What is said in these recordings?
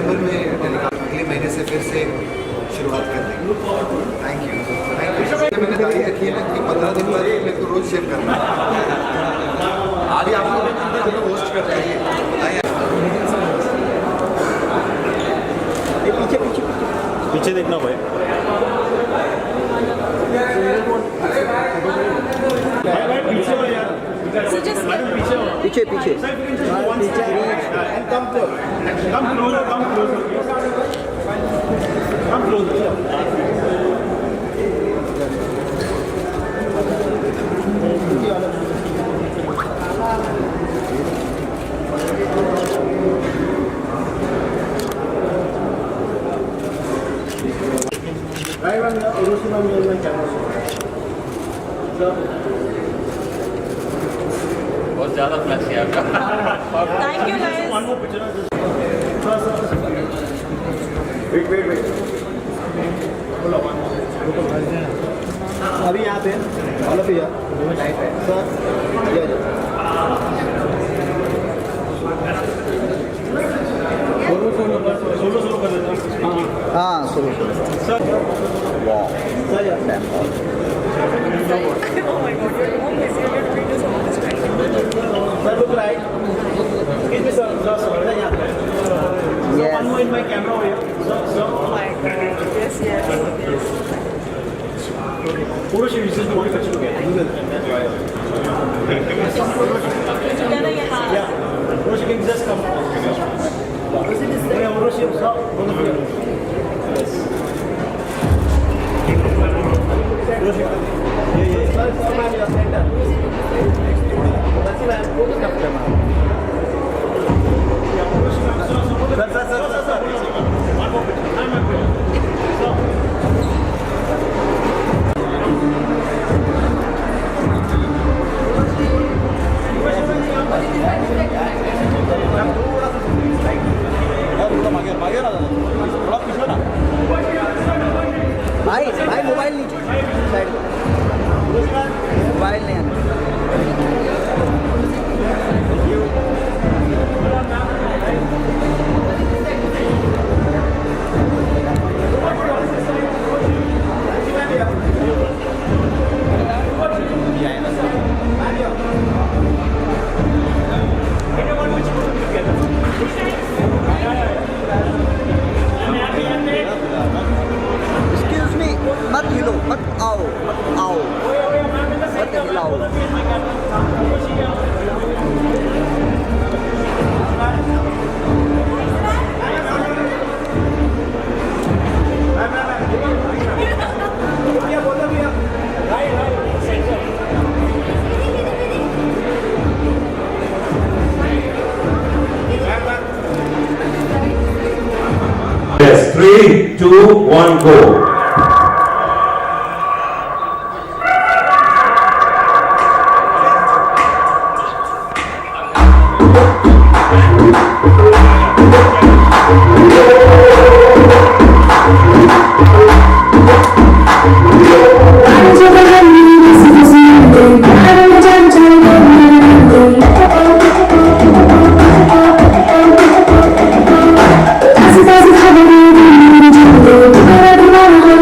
दिसंबर में अगले महीने से फिर से शुरुआत कर देंगे। थैंक यू मैंने गाड़ी रखी है ना कि 15 दिन बाद मेरे को रोज शेव करना है। आगे आप लोग होस्ट कर रहे हैं। पीछे पीछे पीछे देखना भाई। पीछे पीछे बहुत ज़्यादा फ्लैश है आपका। Thank you guys. वेट अभी यहाँ पे all of here sir solo कर देता हूँ। हाँ सोलो सर वाह sir Oh my god, you're always here to read us all this time. Sir look right give me sir यहाँ पे one more in my camera हो Oh my god. Yes, yes, yes. पूरा she visit to touch together Together, yeah. पूरा she can just come yeah पूरा she सब both of you yes ये sir ma'am या centre भाई भाई mobile नीचे साइड मोबाइल नहीं आना एक्सक्यूज मी मत हिलो मत आओ मत हिलाओ Yes, 3, 2, 1, go. Doesn't have a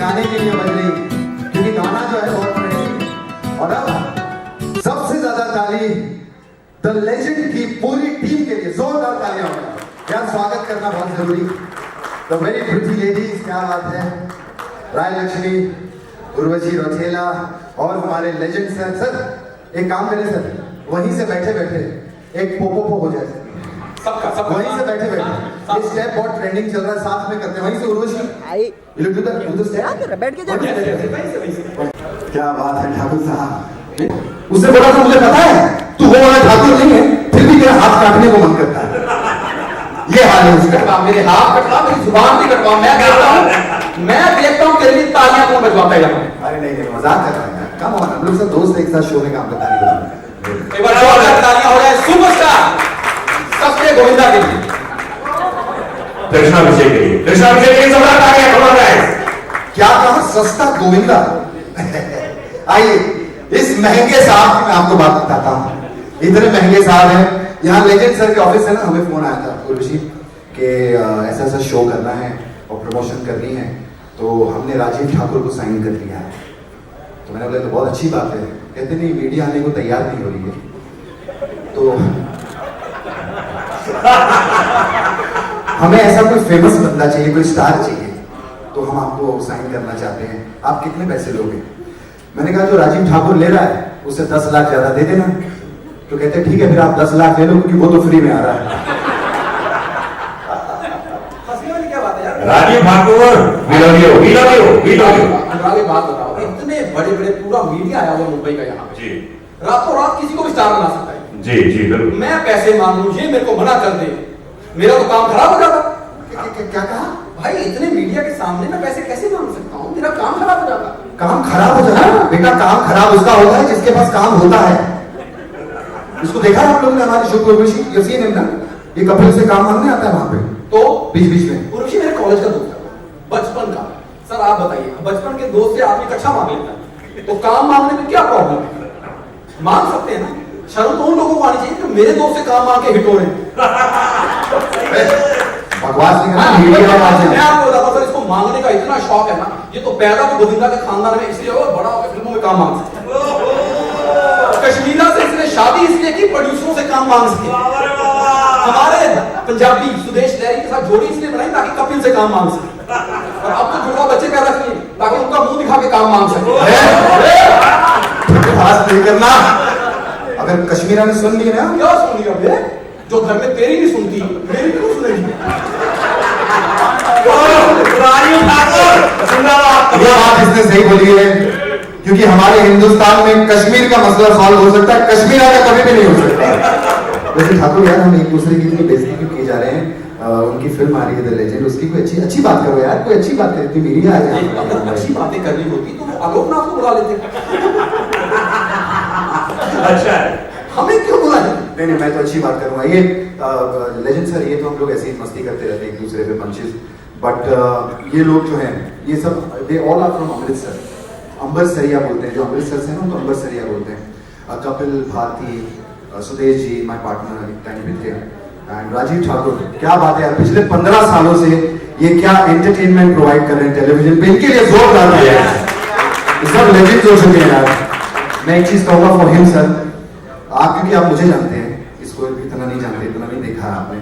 गाने के लिए बज रही, क्योंकि गाना जो है बहुत ट्रेंडिंग है। और अब सबसे ज्यादा ताली द लेजेंड की पूरी टीम के लिए, जोरदार तालियां होंगी यार, स्वागत करना बहुत जरूरी। द वेरी प्रिटी लेडीज, क्या बात है, राय लक्ष्मी, उर्वशी रौतेला और हमारे लेजेंड सर। सर एक काम करें सर, वहीं से बैठे बैठे एक पोपो हो जाए, सबका वहीं से बैठे बैठे ये स्टेप बहुत ट्रेंडिंग चल रहा है, साथ में करते हैं। वहीं से उर्वशी आई you look to the step. बैठ के जा। क्या बात है ठाकुर साहब, उसने बोला था मुझे पता है तू वो वाला ठाकुर नहीं है, फिर भी तेरा हाथ काटने को मन करता है। ये हाल है उसका। मेरे हाथ कटवा, मेरी जुबान भी कटवा, मैं देखता हूँ तेरे लिए तालियां कौन बजवाता है यहाँ। अरे नहीं नहीं, मजाक कर रहे हैं, कम ऑन, हम लोग सब दोस्त एक साथ शो में काम करता है। एक बार जोरदार तालियां हो जाए सुपरस्टार सस्ते गोविंदा के लिए, कृष्णाभिषेक के लिए, कृष्णाभिषेक के लिए जोरदार तालियां, come on guys। क्या कहा, सस्ता गोविंदा। आइए इस महंगे साहब की मैं आपको बात बताता हूँ, इतने महंगे साहब हैं। यहाँ लेजेंड सर के ऑफिस है ना, हमें फोन आया था उर्वशी कि ऐसा ऐसा शो करना है और प्रमोशन करनी है, तो हमने राजीव ठाकुर को साइन कर दिया है। तो मैंने बोला तो बहुत अच्छी बात है। कहते नहीं मीडिया आने को तैयार नहीं हो रही है, तो हमें ऐसा कोई फेमस बंदा चाहिए, कोई स्टार चाहिए, तो हम आपको साइन करना चाहते हैं, आप कितने पैसे लोगे? मैंने कहा जो राजीव ठाकुर ले रहा है उससे 10 लाख ज्यादा दे देना। तो कहते ठीक है फिर आप 10 लाख ले लो, क्योंकि वो तो फ्री में आ रहा है। हंसने वाली क्या बात है यार। Rajiv Thakur, we love you, we love you, we love you। अनुराग बात बताओ, इतने बड़े बड़े पूरा मीडिया आया हुआ मुंबई का यहाँ पे, जी रातों रात किसी को भी स्टार बना सकता है। जी जी बिल्कुल। मैं पैसे मांगू, ये मेरे को मना कर दे, मेरा तो काम खराब हो जाता। क्या कहा भाई इतने मीडिया के सामने मैं पैसे कैसे मांग सकता हूँ, मेरा काम खराब हो जाता। काम खराब हो जाता है बेटा, काम खराब उसका होता है जिसके पास काम होता है। इसको देखा है आप लोगों ने हमारे शो को, ये सीन है ना, ये कपिल से काम मांगने आता है वहां पे, तो बीच बीच में। उर्वशी मेरे कॉलेज का दोस्त है, बचपन का। सर आप बताइए, बचपन के दोस्त से आदमी कक्षा मांग लेता है, तो काम मांगने में क्या प्रॉब्लम है? मांग सकते हैं ना। शर्म तो उन लोगों को आनी चाहिए जो मेरे दोस्त से काम मांग के हिट हो रहे हैं। बकवास नहीं करना, हाँ, मीडिया मैं में आ जाए। आपको बताता हूं, सर इसको मांगने का इतना शौक है ना, ये तो पैदा भी गोविंदा के खानदान में इसलिए हुआ, बड़ा होकर फिल्मों में काम मांग सके। कश्मीरा से इसने शादी इसलिए की प्रोड्यूसरों से काम मांग सके। हमारे पंजाबी सुदेश लहरी के साथ जोड़ी इसलिए बनाई ताकि कपिल से काम मांग सके, और अब तो जुड़वा बच्चे पैदा किए ताकि उनका मुंह दिखा के काम मांग सके। बकवास नहीं करना। अगर कश्मीरा ने सुन ली ना, क्या सुन लिया बे? जो घर में तेरी नहीं सुनती, मेरी क्यों सुनेगी? राजीव ठाकुर, जिंदाबाद। ये बात इसने सही बोली है, क्योंकि हमारे हिंदुस्तान में कश्मीर का मसला सॉल्व हो सकता है, कश्मीर का कभी भी नहीं हो सकता। वैसे ठाकुर यार, हम एक दूसरे की इतनी बेइज्जती क्यों की जा रहे हैं? उनकी फिल्म आ रही है द लेजेंड, उसकी कोई अच्छी अच्छी बात करो यार, कोई अच्छी बात करो, मीडिया आ जाए। अगर अच्छी बातें करनी होती तो वो आलोकनाथ को बुला लेते। अच्छा है। हमें क्यों बुलाए? नहीं नहीं, मैं तो अच्छी बात करूंगा। ये लेजेंड सर, ये तो हम लोग ऐसे ही मस्ती करते रहते हैं एक दूसरे पे पंचेस, बट ये लोग जो हैं ये सब they all are from Amritsar. अमृतसरिया बोलते हैं, जो अमृतसर से ना उनको अमृतसरिया बोलते हैं। कपिल भारती, सुदेश जी माय पार्टनर एक टाइम पे थे, एंड राजीव ठाकुर। क्या बात है यार, पिछले 15 सालों से ये क्या एंटरटेनमेंट प्रोवाइड कर रहे हैं टेलीविजन पे, इनके लिए जोरदार है यार। ये सब लेजेंड्स हो चुके हैं यार। मैं एक चीज कहूंगा फॉर हिम सर, आप क्योंकि आप मुझे जानते हैं, इसको इतना नहीं जानते, इतना नहीं देखा है आपने।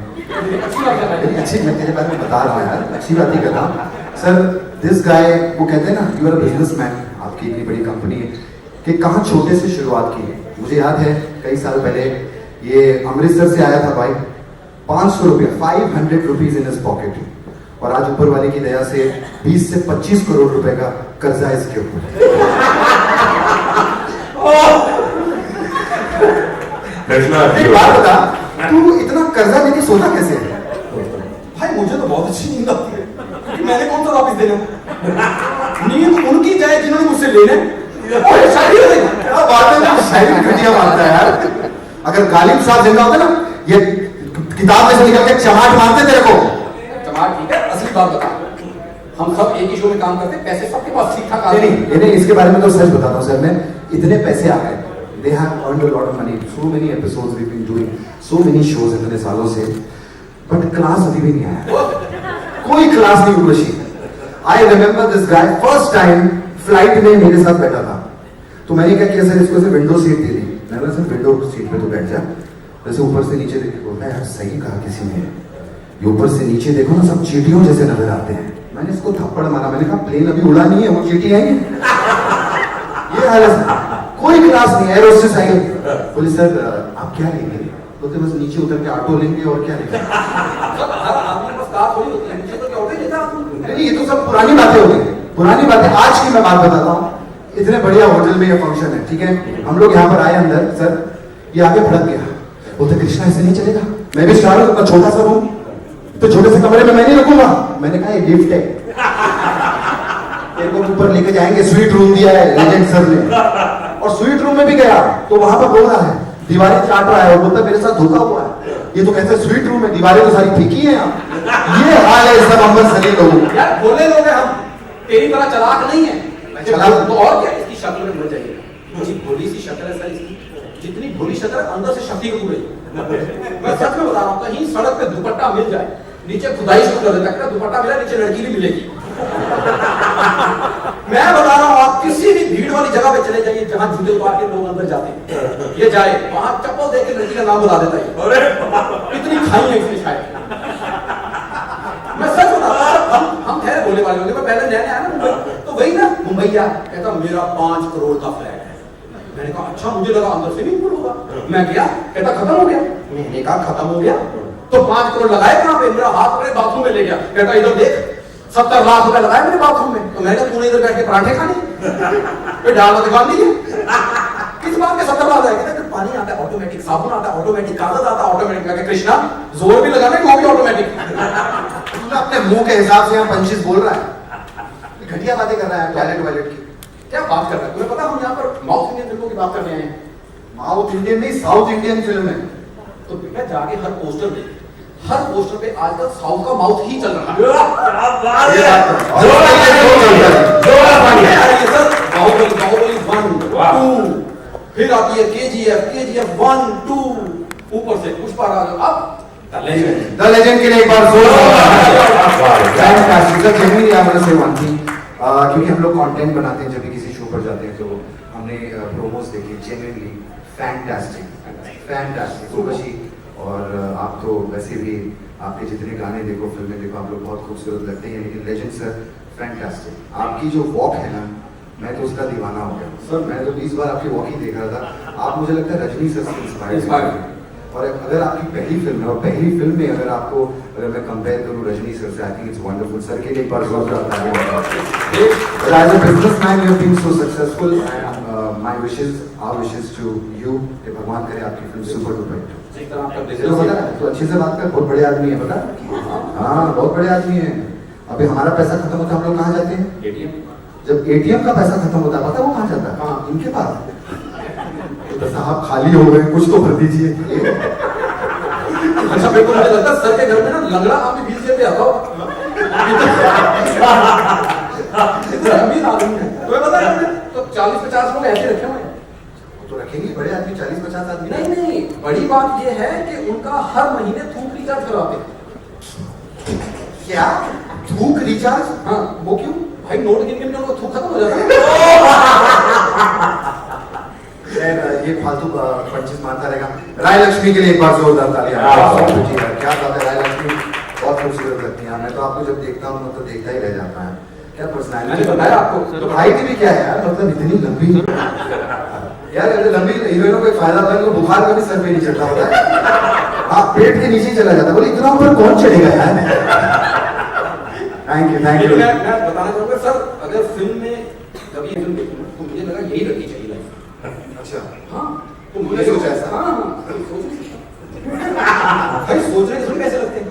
अच्छी, मैं तेरे बारे में बता रहा हूँ यार, अच्छी बात ही कर रहा हूँ सर। दिस गाय, वो कहते हैं ना यू आर अ बिजनेसमैन, आपकी इतनी बड़ी कंपनी है, कि कहाँ छोटे से शुरुआत की। मुझे याद है कई साल पहले ये अमृतसर से आया था भाई, 500 रुपया, 500 रुपीज इन हिज पॉकेट, और आज ऊपर वाले की दया से 20 से 25 करोड़ रुपए का कर्जा इसके ऊपर। एक बात बता, तू इतना कर्जा लेके सोता कैसे है? भाई मुझे तो बहुत अच्छी नींद आती है, क्योंकि मैंने कौन सा वापिस देना। नींद उनकी जाए जिन्होंने मुझसे लेने। क्या बात है, शायरी घटिया मारता है यार। अगर गालिब साहब जिंदा होते ना, ये किताब में से निकल के चमाट मारते तेरे को। चमाट ठीक है, असली बात बता, हम सब एक ही शो में काम करते हैं, पैसे सबके पास ठीक ठाक आते हैं। नहीं, इसके बारे में तो सच बताता हूँ सर, मैं इतने पैसे आ गए, they have earned a lot of money, so many episodes we've been doing, so many shows इतने सालों से, but क्लास अभी भी नहीं आया, कोई क्लास नहीं Urvashi. I remember this guy first time flight में मेरे साथ बैठा था, तो मैंने क्या किया सर, इसको विंडो सीट दे दी। मैंने सर विंडो सीट पे तो बैठ जा, जैसे ऊपर से नीचे देख के बोलता है यार सही कहा किसी ने, ये ऊपर से नीचे देखो ना सब चींटियों जैसे नजर आते हैं। मैंने इसको थप्पड़ मारा, मैंने कहा प्लेन अभी उड़ा नहीं है, वो चींटी आएंगे। ये हाल है सर, कोई क्लास नहीं, एरोस्टेस आई। बोले सर आप क्या लेंगे? बोलते बस नीचे उतर के ऑटो लेंगे और क्या लेंगे। नहीं ये तो सब पुरानी बातें हो गई, पुरानी बातें। आज की मैं बात बताता हूँ, इतने बढ़िया होटल में ये फंक्शन है, ठीक है, हम लोग यहाँ पर आए अंदर, सर ये आगे भड़क गया, बोलते कृष्णा ऐसे नहीं चलेगा, मैं भी स्टार हूँ, इतना छोटा सा रूम, तो छोटे से कमरे में मैं नहीं रखूंगा। मैंने कहा ये गिफ्ट है, तेरे को ऊपर लेके जाएंगे, स्वीट रूम दिया है लेजेंड सर ने। और स्वीट रूम में भी गया तो वहां पर बोल रहा है, दीवारें चाट रहा है, और बोलता मेरे साथ धोखा हुआ है, ये तो कहते स्वीट रूम है, दीवारें तो सारी फीकी है यहाँ। ये हाल है सब अम्बर सली लोगों। यार बोले लोग हैं हम, तेरी तरह चलाक नहीं है। चलाक तो और क्या, इसकी शक्ल में मिल जाइए, मुझे भोली सी शक्ल है सर इसकी, जितनी भोली शक्ल अंदर से शक्ति को पूरी। मैं सच में बता रहा हूँ, कहीं सड़क पे दुपट्टा मिल जाए, नीचे खुदाई शुरू कर देता है, दुपट्टा मिला नीचे लड़की भी मिलेगी। मैं बता रहा हूँ, आप किसी भी भीड़ वाली जगह पे चले जाइए जहां जूते उतार के लोग अंदर जाते हैं, ये जाए वहां चप्पल देख के लड़की का नाम बता देता है, इतनी खाई है इसने शायद। मैं सच बता रहा हूँ, हम ठहरे बोले वाले होंगे। मैं पहले नया आया ना मुंबई, तो वही ना मुंबई क्या कहता मेरा 5 करोड़ का फ्लैट है। मैंने कहा अच्छा, मुझे लगा अंदर स्विमिंग पूल होगा। मैं गया, कहता खत्म हो गया। मैंने कहा खत्म हो गया तो 5 करोड़ लगाए कहां पे? मेरा हाथ अपने बाथरूम में ले गया, कहता इधर देख 70 लाख रुपए लगाए मेरे बाथरूम में। तो मैंने कहा तूने इधर बैठ के पराठे खाने, फिर डाल दुकान दी है, किस बात के 70 लाख आएगा? कहता पानी आता है ऑटोमेटिक, साबुन आता है ऑटोमेटिक, कागज आता है ऑटोमेटिक। मैं कृष्णा जोर भी लगाना वो भी ऑटोमेटिक। अपने मुंह के हिसाब से यहाँ पंचिस बोल रहा है, घटिया बातें कर रहा है टॉयलेट वायलेट की। क्या बात कर रहा है तुम्हें पता? हम यहाँ पर माउथ इंडियन फिल्मों की बात करने आए हैं। साउथ इंडियन नहीं, साउथ इंडियन फिल्म है। तो बेटा जाके हर पोस्टर देख, हर पोस्टर पे आजकल साउथ का माउथ ही चल रहा है। बाहुबली 1, 2, फिर आती है KGF 1, 2, ऊपर से पुष्पा राज, अब द लेजेंड के लिए एक बार जोर। क्योंकि हम लोग कंटेंट बनाते हैं, जब भी किसी शो पर जाते हैं तो हमने प्रोमोस देखी, जेन्युइनली फैंटास्टिक उर्वशी। और आप तो वैसे भी आपके जितने गाने देखो, फिल्में देखो, आप लोग बहुत खूबसूरत लगते हैं, लेकिन लेजेंड सर फैंटास्टिक। आपकी जो वॉक है ना, मैं तो उसका दीवाना हो गया सर। मैं तो 20 बार आपकी वॉक ही देख रहा था। आप मुझे लगता है रजनी सर से इंस्पायर्ड। और अगर आपकी पहली फिल्म है, और पहली फिल्म में अगर आपको अगर मैं कंपेयर करूं रजनी सर से, I think it's wonderful. Sir के लिए एक बार जोरदार तालियां। As a businessman you have been so successful, and my wishes our wishes to you कि भगवान करे आपकी फिल्म सुपर डुपर हिट। चलो पता है, तो अच्छे से बात कर, बहुत बड़े आदमी है पता। हाँ बहुत बड़े आदमी है। अभी हमारा पैसा खत्म होता है, हम लोग कहाँ जाते हैं? ATM। जब ATM का पैसा खत्म होता है पता है वो कहाँ जाता है? हाँ इनके पास। साहब खाली हो गए, कुछ तो भर दीजिए। अच्छा मेरे को मुझे लगता है सर के घर में ना लंगड़ा आदमी व्हील चेयर पे आता हो। इतना अमीर आदमी है, तुम्हें पता है? तो 40-50 लोग ऐसे रखे हुए हैं। तो रखेंगे बड़े आदमी, 40-50 आदमी। नहीं, बड़ी बात ये है कि उनका हर महीने थूक रिचार्ज कराते हैं। क्या थूक रिचार्ज? हाँ वो क्यों भाई? नोट गिन गिन के उनको थूक खत्म हो जाता है। ये फालतू पंचिस मारता रहेगा। राय लक्ष्मी के लिए एक बार जोरदार तालियां। क्या बात है, राय लक्ष्मी बहुत खूबसूरत लगती है। मैं तो आपको जब देखता हूँ तो देखता ही रह जाता है। क्या पर्सनैलिटी बताया आपको? तो हाइट भी क्या है यार, मतलब इतनी लंबी यार, लंबी हीरोइनों को एक फायदा होता है, उनको बुखार कभी सर पे नहीं चढ़ता होता है। हाँ पेट के नीचे चला जाता है। बोले इतना ऊपर कौन चढ़ेगा यार। Thank you. मैं बताना चाहूंगा सर, अगर फिल्म में कभी फिल्म देखूं तो मुझे लगा यही रखनी चाहिए लाइफ। अच्छा हाँ तो मुझे सोचा ऐसा। हाँ भाई सोचने के कैसे लगते हैं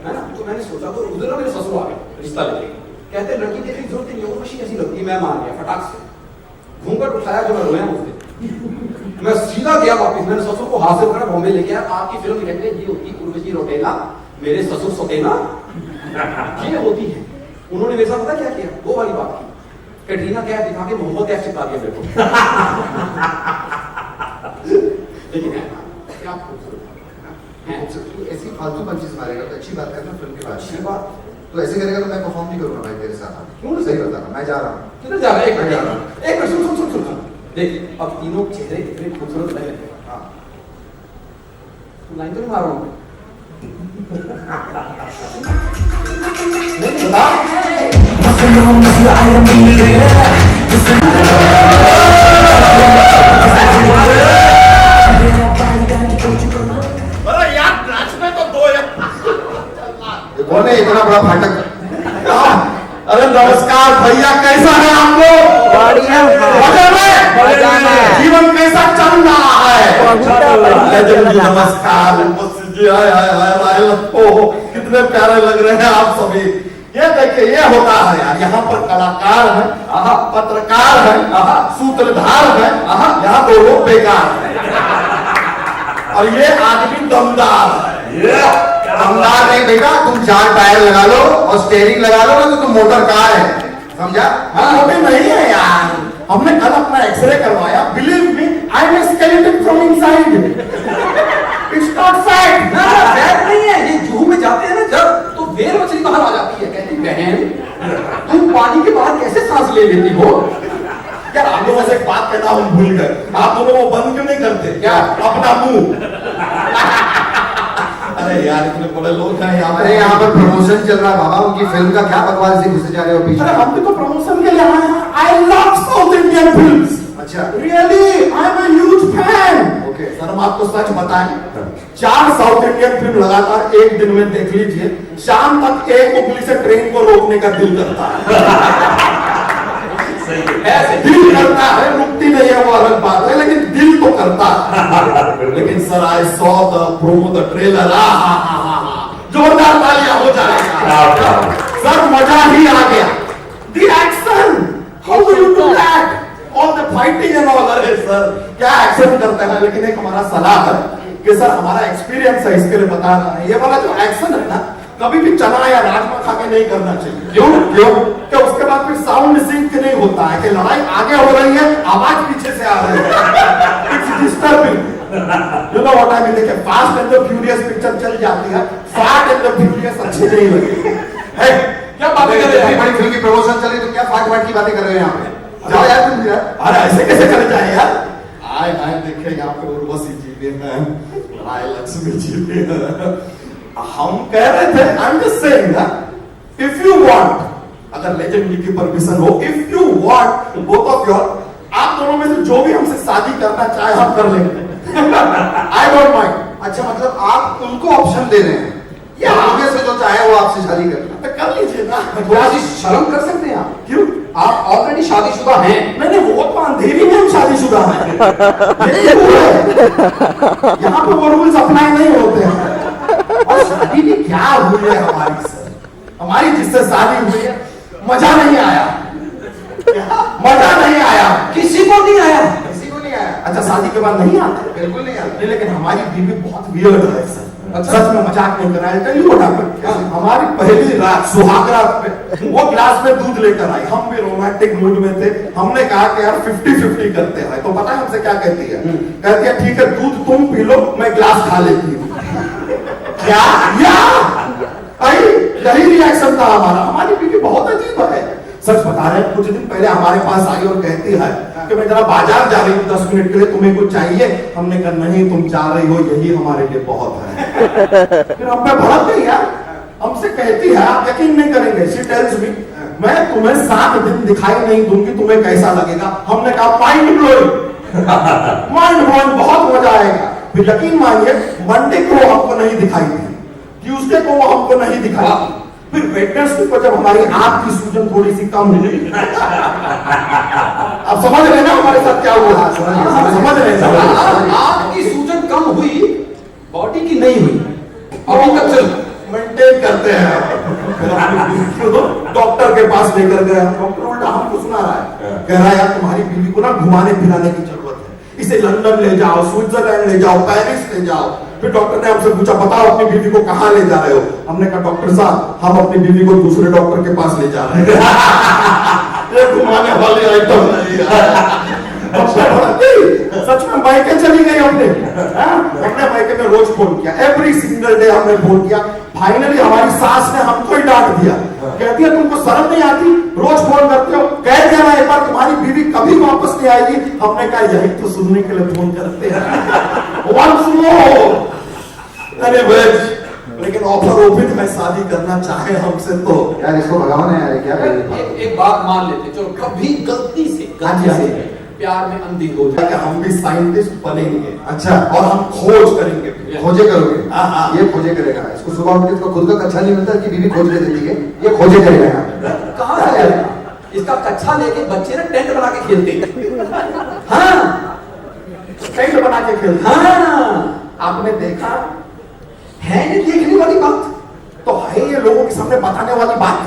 है ना? तो मैंने सोचा, तो उधर ना मेरे ससुर आ गए रिश्ता लेके, कहते लड़की देखने की जरूरत नहीं है, उर्वशी कैसी लगती है। मैं मान गया फटाक से, घूंघट उठाया जो मैं रोया मुझे। मैं सीधा गया वापस, मैंने ससुर को हाथ से पकड़ा, बॉम्बे लेके आया। आपकी फिल्म कहते हैं ये होती उर्वशी रोटेला, मेरे ससुर सतेना ये होती है। उन्होंने मेरे साथ पता क्या किया? वो वाली बात की, कैटरीना कैफ दिखा के मोहम्मद कैफ चिपका दिया मेरे को। लेकिन क्या खूबसूरत है, ऐसी फालतू पंचिस मारेगा तो अच्छी बात करना फिल्म के बाद। अच्छी बात। तो ऐसे करेगा तो मैं परफॉर्म नहीं करूंगा भाई तेरे साथ। क्यों? सही बता रहा, मैं जा रहा हूँ। किधर जा रहा है? मैं जा रहा हूँ। एक मिनट, सुन सुन सुन सुन देख, अब तीनों चेहरे इतने खूबसूरत लग रहे हैं। हाँ। तू लाइन तो नहीं मार रहा हूँ? नहीं बता। अरे यार नाच में तो दो यार। ये कौन है इतना बड़ा फाटक? अरे नमस्कार भैया, कैसा है आप लोग? बढ़िया मजे में? मजा में। जीवन कैसा चल रहा है? बहुत नमस्कार जी, हाय हाय हाय हाय, ओ कितने प्यारे लग रहे हैं आप सभी। ये देखिए, ये होता है यार, यहाँ पर कलाकार है, पत्रकार है, सूत्रधार है, यहाँ दो लोग बेकार है, और ये आदमी दमदार है। दमदार नहीं बेटा, तुम 4 टायर लगा लो और स्टेयरिंग लगा लो ना तो तुम मोटर कार है, समझा? मोटे नहीं है यार, हमने कल अपना एक्सरे करवाया, believe me I am skeleton from inside, it's not fat. ना फैट नहीं है, ये जूहू में जाते हैं ना जब, तो वेल मछली बाहर आ जाती है। कहती बहन तुम पानी के बाहर कैसे सांस ले लेती हो? यार आप लोगों से एक बात कहना हम भूल गए, आप दोनों वो बंद क्यों नहीं करते क्या अपना मुंह? अरे यार इतने बड़े लोग हैं यहाँ अरे यहाँ पर प्रमोशन चल रहा है बाबा, उनकी फिल्म का क्या बकवास से घुसे जा रहे हो पीछे? अरे हम भी तो प्रमोशन के लिए आए हैं। I love south Indian films. अच्छा, really I am a huge fan. Okay. Sir हम आपको सच बताएं, 4 साउथ इंडियन फिल्म लगातार एक दिन में देख लीजिए, शाम तक एक उंगली से ट्रेन को रोकने का दिल करता है। ऐसे दिल करता है, रुकती नहीं है वो अलग बात है, लेकिन दिल तो करता है। लेकिन sir I saw the promo, the trailer, जोरदार तालियां हो जाएगा सर, मजा ही आ गया। The action, how do you do that? All the fighting and all. अरे सर क्या एक्शन करते हैं, लेकिन एक हमारा सलाह है कि सर हमारा एक्सपीरियंस है, इसके लिए बता रहा है, ये वाला जो एक्शन है ना, कभी भी चना या राजमा खा के नहीं करना चाहिए। क्यों? कि उसके बाद फिर साउंड सिंक नहीं होता है, कि लड़ाई आगे हो रही है, आवाज पीछे से आ रही है, it's disturbing. You know what I mean? देखिए Fast and the Furious picture चल जाती है, फास्ट एंड द फ्यूरियस अच्छी नहीं लगेगी। क्या बातें कर रहे हैं? बड़ी फिल्म की प्रमोशन चल रही तो क्या फाट फाट की बातें कर रहे हैं यहाँ पे? जाओ यार तुम यार। अरे ऐसे कैसे चले जाए यार? आए आए देखे यहाँ पे उर्वशी जीते हैं, राय लक्ष्मी जीते हैं। हम कह रहे थे, आई एम जस्ट सेइंग ना, इफ यू वांट, अगर लेजेंड की परमिशन हो, if you want both of your, आप दोनों में से जो भी हमसे शादी करना चाहे हम कर लेंगे। I don't mind. अच्छा, मतलब आप उनको ऑप्शन दे रहे हैं या आगे से जो चाहे वो आपसे शादी करना? तो कर लीजिए ना, थोड़ा सी शर्म कर सकते हैं आप। क्यों? आप ऑलरेडी शादीशुदा हैं। नहीं वो तो अंधेरी में हम शादीशुदा हैं। ये रूल है, यहाँ पे वो रूल्स अप्लाई नहीं होते हैं। और शादी भी क्या हुई है हमारी सर, हमारी जिससे शादी हुई है, मजा नहीं आया, मजा नहीं आया, किसी को नहीं आया, किसी को नहीं आया। अच्छा शादी के बाद नहीं आता? बिल्कुल नहीं आया। लेकिन हमारी बीवी बहुत वियर्ड है सर। अच्छा? सच में मजाक नहीं कर रहा है, टेल यू व्हाट हैपेंड। हमारी पहली रात सुहाग रात पे वो ग्लास में दूध लेकर आई, हम भी रोमांटिक मूड में थे, हमने कहा कि यार 50-50 करते हैं। तो पता है हमसे क्या कहती है? कहती है ठीक है दूध तुम पी लो, मैं ग्लास खा लेती हूँ। क्या यही रिएक्शन था हमारा। हमारी बीवी बहुत अजीब है, सच बता रहे हैं। कुछ दिन पहले हमारे पास आई और कहती है कि मैं जरा बाजार जा रही हूँ 10 मिनट के लिए, तुम्हें कुछ चाहिए? हमने कहा नहीं, तुम जा रही हो यही हमारे लिए बहुत है। फिर हम पे भड़क गई यार, हमसे कहती है, आप यकीन नहीं करेंगे, शी टेल्स मी, मैं तुम्हें 7 दिन दिखाई नहीं दूंगी, तुम्हें कैसा लगेगा? हमने कहा माइंड ब्लोइंग, माइंड ब्लोइंग, बहुत मजा आएगा। फिर यकीन मानिए मंडे को हमको नहीं दिखाई दी, ट्यूसडे को वो हमको नहीं दिखाई, फिर वेडनेसडे को जब हमारी आंख की सूजन थोड़ी सी कम हुई, अब समझ रहे ना हमारे साथ क्या हुआ? समझ रहे हैं? आंख की सूजन कम हुई, बॉडी की नहीं हुई, अभी तक चल मेंटेन करते हैं। डॉक्टर के पास लेकर गए, डॉक्टर उल्टा हमको सुना रहा है, कह रहा है यार तुम्हारी बीवी को ना घुमाने फिराने की जरूरत है, इसे लंदन ले जाओ, स्विट्जरलैंड ले जाओ, पेरिस ले जाओ। फिर डॉक्टर ने हमसे पूछा बताओ अपनी बीवी को कहाँ ले जा रहे हो? हमने कहा डॉक्टर साहब हम अपनी बीवी को दूसरे डॉक्टर के पास ले जा रहे हैं। ये घुमाने वाली आइटम नहीं है। सच में मायके चली गई हमने मायके में रोज फोन किया, एवरी सिंगल डे हमने फोन किया। फाइनली हमारी सास ने हमको ही डांट दिया, कहती है तुमको शर्म नहीं आती, रोज फोन करते हो, कह दिया ना एक बार तुम्हारी बीवी कभी वापस नहीं आएगी। हमने कहा यही तो सुनने के लिए फोन करते हैं। Once more। अरे वेज, लेकिन ऑफर ओपन है, शादी करना चाहे हमसे तो यार इसको भगाओ ना यार, क्या करेंगे? एक बात मान लेते, चलो कभी गलती से प्यार में अंधी हो जाए कि हम भी साइंटिस्ट बनेंगे। अच्छा। और हम खोज करेंगे। खोजे करोगे? हाँ, हाँ। ये खोजे करेगा। इसको सुबह उठ के इसको खुद का कच्चा नहीं मिलता कि बीवी खोज के देती है, ये खोजे करेगा यहाँ पे। कहाँ से आएगा? इसका कच्चा लेके बच्चे ना टेंट बना के खेलते हैं। हाँ, टेंट बना के खेलते। हाँ, आपने देखा है ये देखने वाली बात? तो है ये लोगों के सामने बताने वाली बात?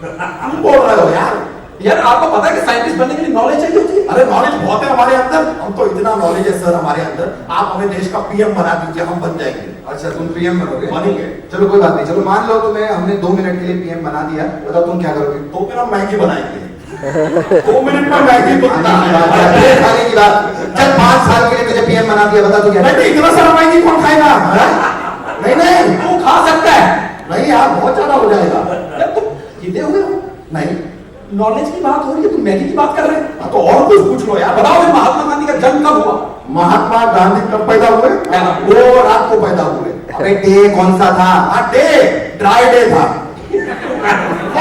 तुम बोल रहे हो यार। यार आपको पता है कि साइंटिस्ट बनने के लिए नॉलेज चाहिए होती है? अरे नॉलेज बहुत है हमारे अंदर, हम तो इतना नॉलेज है सर हमारे अंदर। आप हमें देश का पीएम बना दीजिए, हम बन जाएंगे। अच्छा तुम पीएम बनोगे? बनेंगे। चलो कोई बात नहीं, चलो मान लो तुम्हें हमने 2 मिनट के लिए पीएम बना दिया, बताओ तुम क्या करोगे? तो फिर हम मैगी बनाएंगे। 2 मिनट में मैगी बनता है। खाने की बात। चल 5 साल के लिए तुझे पीएम बना दिया, बता तू क्या नहीं, इतना सारा मैगी कौन खाएगा? नहीं नहीं, तू खा सकता है। नहीं यार बहुत ज्यादा हो जाएगा। यार तुम जीते हुए हो, नहीं नॉलेज की बात हो रही है, तुम मैगी की बात कर रहे हैं। तो और कुछ पूछ लो यार। बताओ फिर महात्मा गांधी का जन्म कब हुआ? महात्मा गांधी कब पैदा हुए? वो रात को पैदा हुए। अबे डे कौन सा था? डे ड्राई डे था।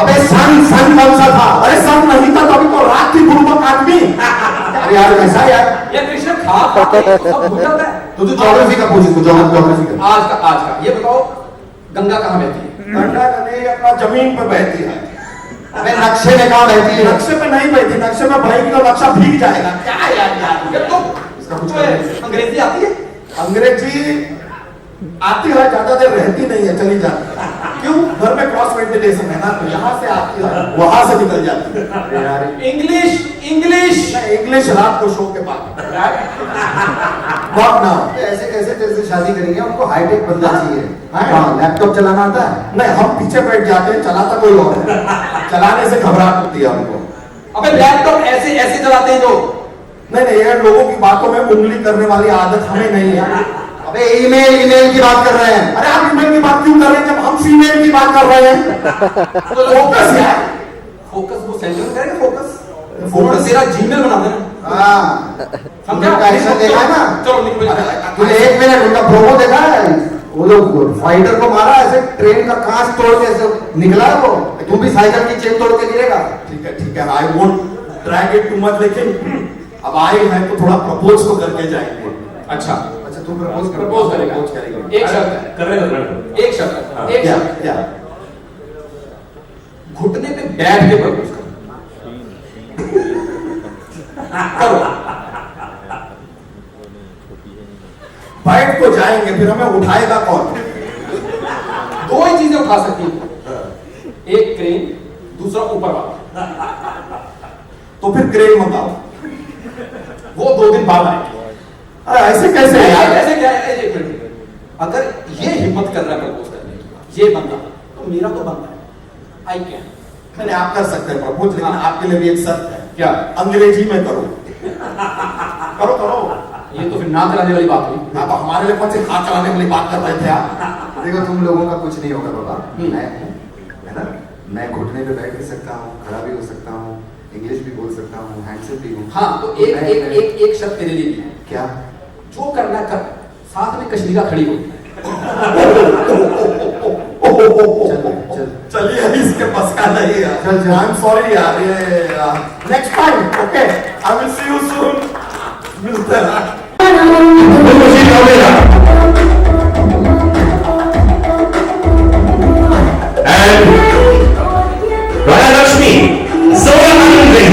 अबे सन कौन सा था? अरे सन नहीं था, तो अभी तो रात की बुर्बक आदमी। अरे यार वैसा यार। ये कृष्ण खा के सब भूल जाता है। तो तू ज्योग्राफी का पूछ, इसको ज्योग्राफी का। आज का ये बताओ, गंगा कहाँ बहती है? गंगा नदी अपना जमीन पे बहती है। अबे नक्शे में कहाँ बहती है? नक्शे पे नहीं बहती, नक्शे में बहेगी तो नक्शा भीग जाएगा। क्या यार ये तो इसका कुछ अंग्रेजी आती है? अंग्रेजी आती है, ज्यादा देर रहती नहीं है, चली जाती है। क्यों? घर में क्रॉस वेंटिलेशन है ना, तो यहाँ से आती है, वहां से निकल जाती है। अरे यार इंग्लिश इंग्लिश इंग्लिश रात को शो के बाद। What now? ऐसे कैसे तेरे से शादी करेंगे? उनको हाईटेक बंदा चाहिए। हाँ? हाँ, लैपटॉप चलाना आता है? नहीं, हम पीछे बैठ जाते हैं, चलाता कोई और है। चलाने से घबराहट होती है हमको। अबे लैपटॉप ऐसे ऐसे चलाते हैं लोग। नहीं ये लोगों की बातों में उंगली करने वाली आदत हमें नहीं है। अबे ईमेल की बात कर रहे हैं। अरे आप ईमेल की बात क्यों कर रहे हैं जब हम फीमेल की बात कर रहे हैं? तो फोकस है। फोकस वो सेंटर में करेगा। फोकस फोकस तेरा जीमेल बना देना। हाँ, समझा? उनका एक्शन देखा है ना? चलो निकल। तूने 1 मिनट उनका प्रोमो देखा है? वो लोग फाइटर को मारा, ऐसे ट्रेन का कांच तोड़ के ऐसे निकला है वो। तू भी साइकिल की चेन तोड़ के गिरेगा। ठीक है, I won't drag it too much, लेकिन अब आए हैं तो थोड़ा प्रपोज तो करके जाएंगे। अच्छा तू प्रपोज करेगा। एक शर्त है। कर रहे हो। एक शर्त है। एक क्या शर्त। क्या? घुटने पे बैठ के प्रपोज करो। बैठ तो जाएंगे, फिर हमें उठाएगा कौन? 2 ही चीजें उठा सकती है, एक क्रेन, दूसरा ऊपर वाला। तो फिर क्रेन मंगाओ, वो 2 दिन बाद आएगी। अरे ऐसे कैसे यार? ऐसे क्या है? एक मिनट, अगर ये हिम्मत कर रहा है प्रपोज करने की, ये बंदा, तो मेरा तो बनता है। I can. मैंने आप कर सकते हैं प्रपोज, लेकिन आपके लिए भी एक शर्त है। क्या? अंग्रेजी में करो। करो करो। ये तो फिर ना चलाने वाली बात हुई। आप हमारे लिए कौन सी हाथ चलाने वाली बात कर रहे थे आप? देखो तुम लोगों का कुछ नहीं होगा बाबा। हम्म। मैं हूँ, है ना? मैं घुटने पे बैठ भी सकता हूँ, खड़ा भी हो सकता हूँ, इंग्लिश भी बोल सकता हूँ, हैंडसम भी हूँ। हाँ, तो एक शर्त तेरे लिए भी है। क्या? जो करना है कर, साथ में कश्मीरा खड़ी हो। चल चलिए, इसके बस का नहीं है। चल। आई एम सॉरी यार, ये next time okay, I will see you soon. मिलते हैं। राजा लक्ष्मी जोया मालूम रही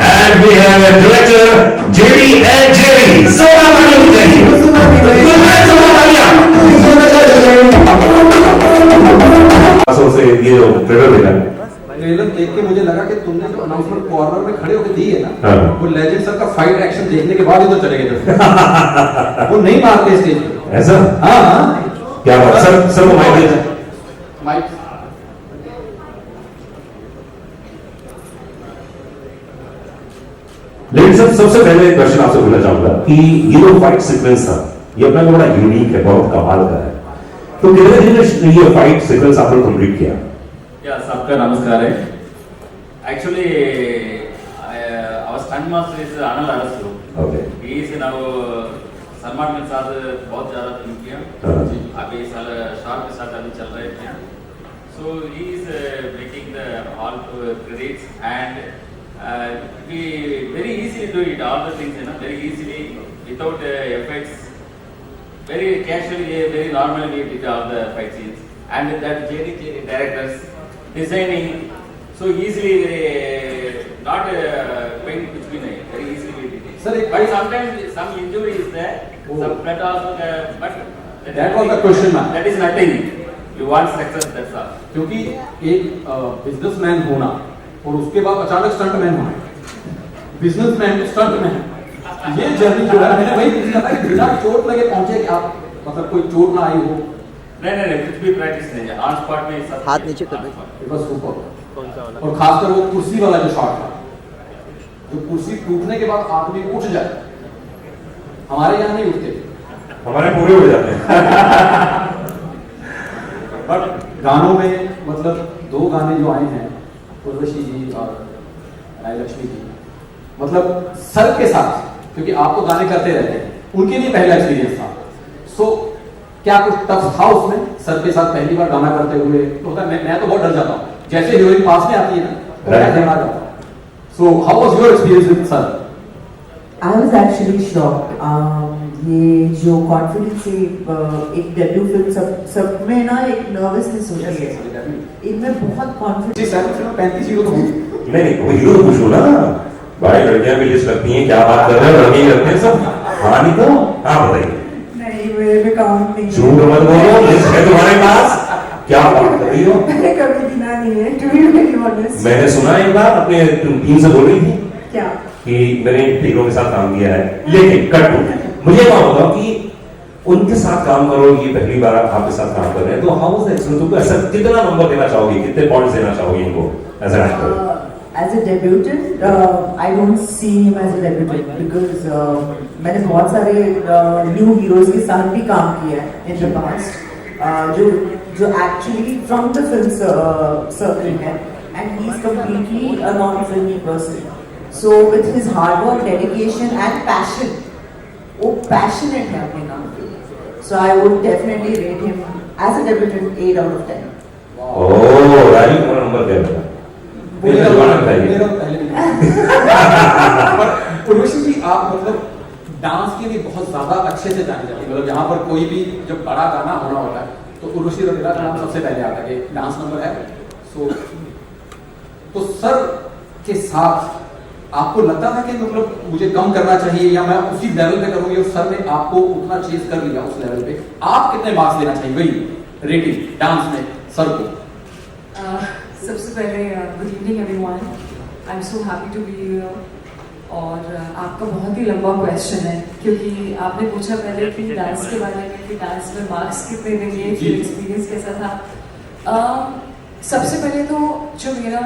And we have a director, Jerry and Jerry. Zoya मालूम रही। से ये जो ट्रेलर मिला ट्रेलर देख के मुझे लगा कि तुमने जो अनाउंसमेंट कॉर्नर में खड़े होकर दी है ना, हाँ। वो लेजेंड सर का फाइट एक्शन देखने के बाद ही तो चले गए थे। वो नहीं मारते स्टेज पे। ऐसा? हाँ क्या बात? सर को माइक दे। माइक लेकिन सर सबसे पहले एक क्वेश्चन आपसे पूछना चाहूंगा कि ये जो फाइट सीक्वेंस था ये अपना बड़ा यूनिक है, बहुत कमाल का है, तो कितने दिन में ये फाइट सीक्वेंस आपने कंप्लीट किया? या सबका नमस्कार है. Actually, our stunt master is Anand Arasu. Okay. He is now Salman के साथ बहुत ज़्यादा फिल्म किया. अभी इस साल शार्क के साथ अभी चल रहे हैं. So he is making the all credits and we very easily do it, all the things, very easily without effects. Very casually, very normally we did all the fight scenes. And that JD directors designing so easily, not going कुछ भी नहीं, very easily we did it. Sir, but sometimes some injury is there, some blood also there, but that was the question, man. That is nothing. You want success, that's all. क्योंकि एक businessman होना और उसके बाद अचानक stuntman होना, businessman stuntman, ये journey जो है मैंने वही पूछा था कि बिना चोट लगे पहुंचे कि आप मतलब कोई चोट ना आई हो? नहीं कुछ भी प्रैक्टिस नहीं है, ऑन स्पॉट में सब हाथ नीचे कर दो। It was super. और खासकर वो कुर्सी वाला जो शॉट था, जो कुर्सी टूटने के बाद आदमी उठ जाए, हमारे यहाँ नहीं उठते, हमारे पूरे हो जाते हैं। बट गानों में मतलब 2 गाने जो आए हैं, उर्वशी जी और रायलक्ष्मी जी, मतलब सर के साथ, क्योंकि आप तो गाने करते रहते हैं, उनके लिए पहला एक्सपीरियंस था। सो क्या कुछ टफ था उसमें सर के साथ पहली बार गाना करते हुए? तो होता है मैं तो बहुत डर जाता हूँ, जैसे हीरोइन पास में आती है ना तो मैं डरना जाता हूँ। So how was your experience with sir? I was actually shocked. ये जो कॉन्फिडेंस एक डेब्यू फिल्म सब में ना एक नर्वसनेस होती है, इनमें बहुत कॉन्फिडेंस। सर फिल्म 35 हीरो तो नहीं वो हीरो पूछो ना, भाई लड़कियां भी लिस्ट लगती हैं, क्या बात कर रहे हो, लड़के करते हैं सब। हाँ नहीं तो हाँ बताइए। नहीं मेरे में काउंट नहीं है। झूठ मत बोलो, लिस्ट है तुम्हारे पास, क्या बात कर रही हो? मैंने कभी गिना नहीं है, to be very honest। मैंने सुना एक बार अपने टीम से बोल रही थी क्या कि मैंने हीरो के साथ काम किया है, लेकिन कट मुझे क्या होगा कि उनके साथ काम करो, ये पहली बार आपके साथ काम कर रहे हैं, तो हाउ वाज द एक्सपीरियंस? तुमको ऐसा कितना नंबर देना चाहोगे, कितने पॉइंट्स देना चाहोगे इनको as an actor? As a debutant, I don't see him as a debutant because मैंने बहुत सारे न्यू हीरोज के साथ भी काम किया है in the past, जो actually from the film circle है, and he is completely a non-filmy person. So with his hard work, dedication and passion, वो passionate है अपने काम के लिए. So I would definitely rate him as a debutant 8 out of 10. ओह रानी का number क्या है? उर्वशी जी आप मतलब डांस के लिए बहुत ज्यादा अच्छे से जानी जाती है, मतलब यहाँ पर कोई भी जब बड़ा गाना होना होता है तो उर्वशी रवीला का नाम सबसे पहले आता है कि डांस नंबर है। सो तो सर के साथ आपको लगता था कि मतलब मुझे कम करना चाहिए या मैं उसी लेवल पे करूंगी, और सर ने आपको उतना चेज कर लिया उस लेवल पे, आप कितने मार्क्स देना चाहिए वही रेटिंग डांस में सर को? सबसे पहले good evening everyone, I am so happy to be here. और आपका बहुत ही लंबा क्वेश्चन है क्योंकि आपने पूछा पहले कि डांस के बारे में कि डांस में मार्क्स कितने देंगे, फिर एक्सपीरियंस कैसा था। सबसे पहले तो जो मेरा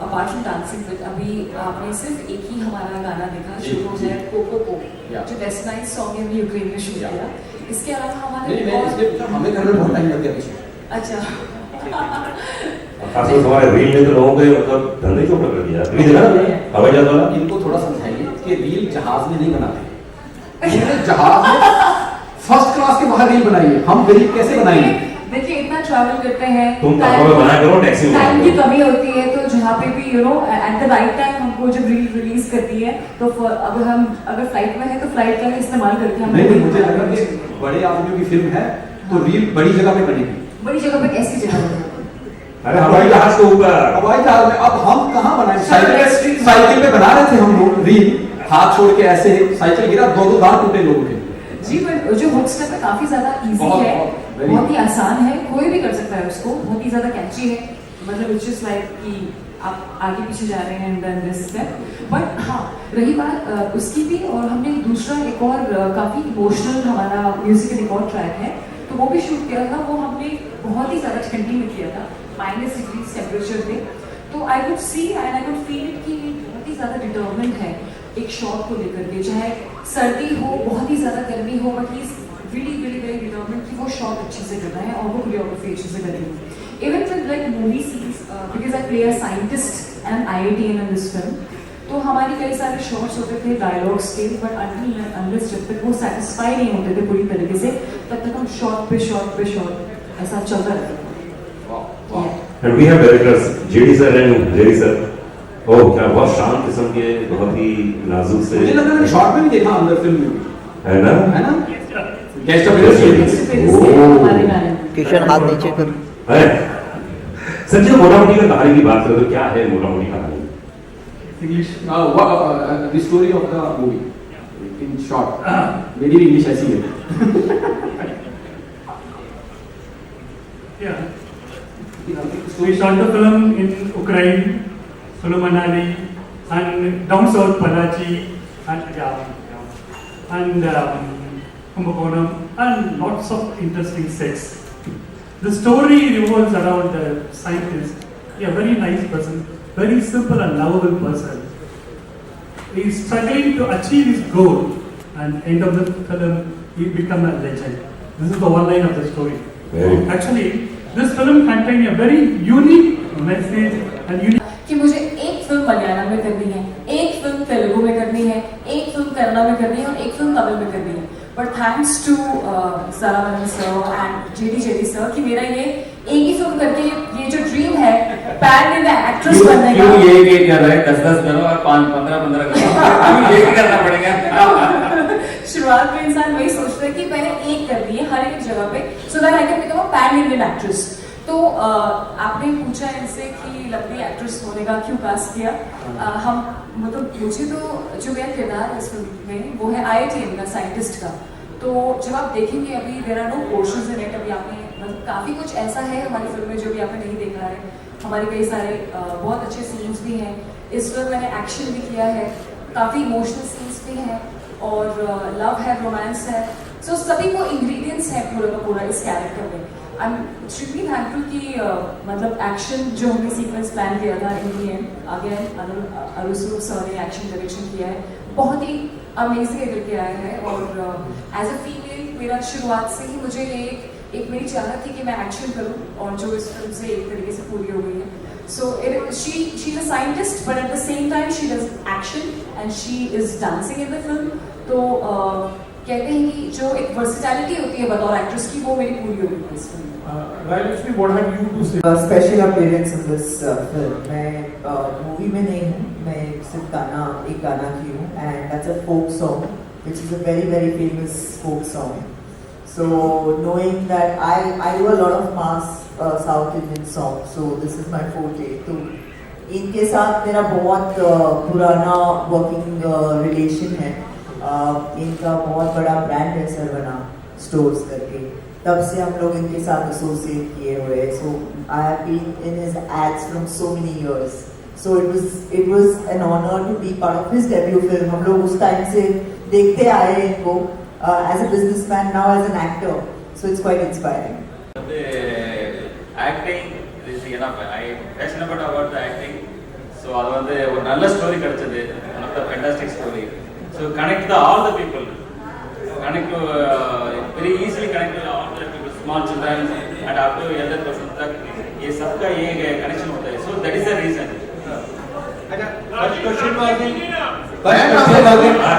अपार्ट फ्रॉम डांसिंग, अभी आपने सिर्फ एक ही हमारा गाना देखा शुरू है कोको, जो वेस्ट नाइट सॉन्ग है, यूक्रेन में शूट किया। इसके अलावा हमारे हमें घर में बहुत टाइम लग गया। अच्छा खासकर हमारे रील में तो लोगों के मतलब धंधे चौपट कर दिया, अभी देखा ना हवाई जहाज वाला। इनको थोड़ा समझाइए कि रील जहाज में नहीं बनाते, इन्होंने जहाज में फर्स्ट क्लास के बाहर रील बनाई है, हम गरीब कैसे बनाएंगे? देखिए इतना ट्रैवल करते हैं, तुम टाइम बनाया करो, टैक्सी में टाइम की कमी होती है, तो जहाँ पे भी you know at the right time हमको जब रील रिलीज करती है तो अगर फ्लाइट में है तो फ्लाइट का इस्तेमाल करके हम नहीं, मुझे लगा कि बड़े आदमियों की फिल्म है तो रील बड़ी जगह पे बनेगी। बड़ी जगह पे कैसी जगह पे? अरे हवाई जहाज के ऊपर, हवाई जहाज में अब हम कहाँ बनाए? साइकिल पे बना रहे थे हम लोग रील, हाथ छोड़ के ऐसे साइकिल गिरा, 2 दांत टूटे लोगों के। जी पर जो हुक स्टेप है काफी ज्यादा इजी है, बहुत ही आसान है, कोई भी कर सकता है उसको, बहुत ही ज्यादा कैची है, मतलब इट्स जस्ट लाइक कि आप आगे पीछे जा रहे हैं and then this step. But हाँ रही बात उसकी भी, और हमने दूसरा एक और काफी इमोशनल हमारा म्यूजिक एक और ट्रैक है, तो वो भी शूट किया था, वो हमने बहुत ही ज्यादा ठंडी में किया था, -डिग्री टेम्परेचर पे। तो I could see and I could feel कि बहुत ही ज्यादा डिटर्मिन्ड है, एक शॉट को लेकर के, चाहे सर्दी हो, बहुत ही ज़्यादा गर्मी हो, but he is really very determined कि वो शॉट अच्छे से करना है और वो कोरियोग्राफी अच्छे से करनी है। Even with like movie scenes, because I play a scientist and IITian in this film, तो हमारी कई सारे शॉट्स होते थे डायलॉग्स के, बट अनलेस जब तक वो सेटिस्फाई नहीं होते थे पूरी तरीके से, तब तक हम शॉट पे शॉट ऐसा चलता रहता था। And we have directors JD sir and Jerry sir. ओह क्या बहुत शांत किस्म के, बहुत ही नाजुक से। मुझे लगा मैंने शॉर्ट में भी देखा अंदर फिल्म में भी। है ना? गेस्ट ऑफ किशन हाथ नीचे कर। संजय, मोटा मोटी का कहानी की बात करें तो क्या है मोटा मोटी कहानी? English, the story of the movie in short, very English ऐसी है। Yeah. We shot the film in Ukraine, Sulu Manali, and down south Palachi, and Kumbakonam, and lots of interesting sets. The story revolves around the scientist, a very nice person, very simple and lovable person. He is struggling to achieve his goal, and end of the film, he become a legend. This is the one line of the story. Actually, this film contains a very unique message and unique. कि मुझे एक film Malayalam में करनी है, एक film Telugu में करनी है, एक फिल्म कन्नड़ में करनी है और एक फिल्म तमिल में करनी है। But thanks to Saraman sir and JD sir कि मेरा ये एक ही फिल्म करके ये जो ड्रीम है पैन इंडिया एक्ट्रेस बनने का, क्यों ये कर रहा है? 10-10 करो और 5-15 करो, ये भी करना पड़ेगा। शुरुआत में इंसान वही सोचता है कि पहले एक करनी है हर एक जगह पे, so that I can become a pan Indian actress. तो आपने पूछा इनसे कि लवली एक्ट्रेस होने का क्यों कास्ट किया। हम मतलब मुझे तो जो मेरा किरदार है इस फिल्म में वो है IITian का, साइंटिस्ट का। तो जब आप देखेंगे अभी there are no portions in it, अभी आपने मतलब काफ़ी कुछ ऐसा है हमारी फिल्म में जो भी आपने नहीं देखा है। हमारे कई सारे बहुत अच्छे सीन्स भी हैं इस फिल्म, मैंने एक्शन भी किया है, काफ़ी इमोशनल सीन्स भी हैं और लव है, रोमांस है। सो सभी को इंग्रेडिएंट्स है पूरा का पूरा इस कैरेक्टर में। आई एम एक्सट्रीमली थैंकफुल कि मतलब एक्शन जो हमने सीक्वेंस प्लान किया था इंडियन अगेन अरुसुर सर ने एक्शन डायरेक्शन किया है, बहुत ही अमेजिंग करके आया है। और एज अ फीमेल मेरा शुरुआत से ही मुझे ये एक मेरी चाहत थी कि मैं एक्शन करूं और जो इस फिल्म से एक तरीके से पूरी हो गई है। So she is a scientist but at the same time she does action and she is dancing in the film. तो कहते हैं कि जो एक वर्सिटैलिटी होती है बतौर एक्ट्रेस की वो मेरी पूरी हो गई है इस फिल्म में। Rajashri, what have you to say? Special appearance in this film. मैं मूवी में नहीं हूँ, मैं सिर्फ एक गाना की हूँ, and that's a folk song which is a very famous folk song. So knowing that I do a lot of mass South Indian song, so this is my forte. तो इनके साथ मेरा बहुत पुराना वर्किंग रिलेशन है। इनका बहुत बड़ा ब्रांड है सरवना स्टोर्स करके, तब से हम लोग इनके साथ एसोसिएट किए हुए हैं। So I have been in his ads from so many years, so it was an honour to be part of his debut film. हम लोग उस टाइम से देखते आए हैं इनको as a businessman, now as an actor, so it's quite inspiring. Acting is enough. I am passionate about the acting. So அது வந்து ஒரு நல்ல ஸ்டோரி கிடைச்சது, one of the fantastic story. So connect all the people, connect to very easily connect to all the people, small children and up to elder person तक ये सबका ये connection होता है. So that is the reason. अच्छा, first question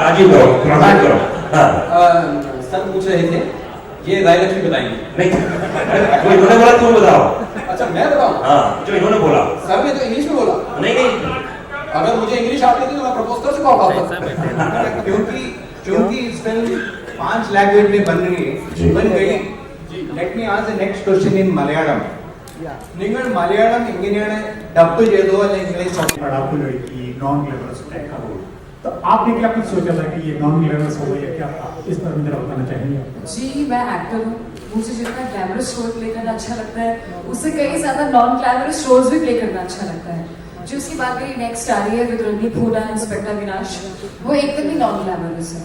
Rajiv करो। Sir पूछ रहे थे ये रायलक्ष्मी बताएंगे? नहीं, जो इन्होंने बोला तुम बताओ। अच्छा मैं बताऊं? हाँ, जो इन्होंने बोला। सर ने तो इंग्लिश में बोला। नहीं, अगर मुझे इंग्लिश आती थी तो मैं प्रपोज कर चुका होता। क्योंकि इस फिल्म 5 लैंग्वेज में बन गई। Let me ask the next question in Malayalam. നിങ്ങൾ മലയാളം എങ്ങനെയാണ് ഡബ് ചെയ്തോ അല്ലെങ്കിൽ ഇംഗ്ലീഷ് की नॉन ग्लैमरस टाइप का रोल, तो आपने क्या कुछ सोचा था कि ये नॉन ग्लैमरस हो या क्या था? इस पर मुझे बताना चाहेंगे? जी मैं एक्टर हूँ, मुझे जितना ग्लैमरस रोल प्ले करना अच्छा लगता है उससे कई ज्यादा नॉन ग्लैमरस रोल्स भी प्ले करना अच्छा लगता है। जो उसकी बात करी नेक्स्ट आ रही है विद रणदीप हुडा इंस्पेक्टर विनाश, वो एकदम ही नॉन ग्लैमरस है।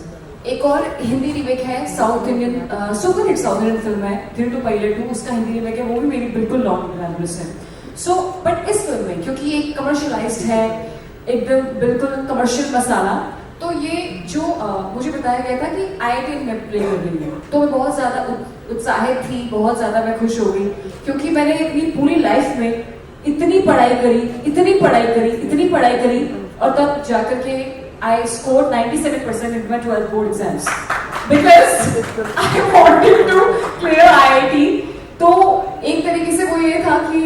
एक और हिंदी रिमेक है south Indian super hit south Indian film है फिर टू पायलट 2, उसका हिंदी रिमेक है, वो भी मेरी बिल्कुल नॉन ग्लैमरस है। सो बट इस फिल्म में क्योंकि ये कमर्शियलाइज्ड है, एकदम बिल्कुल कमर्शियल मसाला, तो ये जो मुझे बताया गया था कि IIT में प्ले कर रही है, तो मैं बहुत ज़्यादा उत्साहित थी, बहुत ज़्यादा मैं खुश हो गई, क्योंकि मैंने अपनी पूरी लाइफ में इतनी पढ़ाई करी, इतनी पढ़ाई करी, इतनी पढ़ाई करी, और तब जाकर के I scored 97% in my 12th board exams because I wanted to clear IIT. तो एक तरीके से वो ये था कि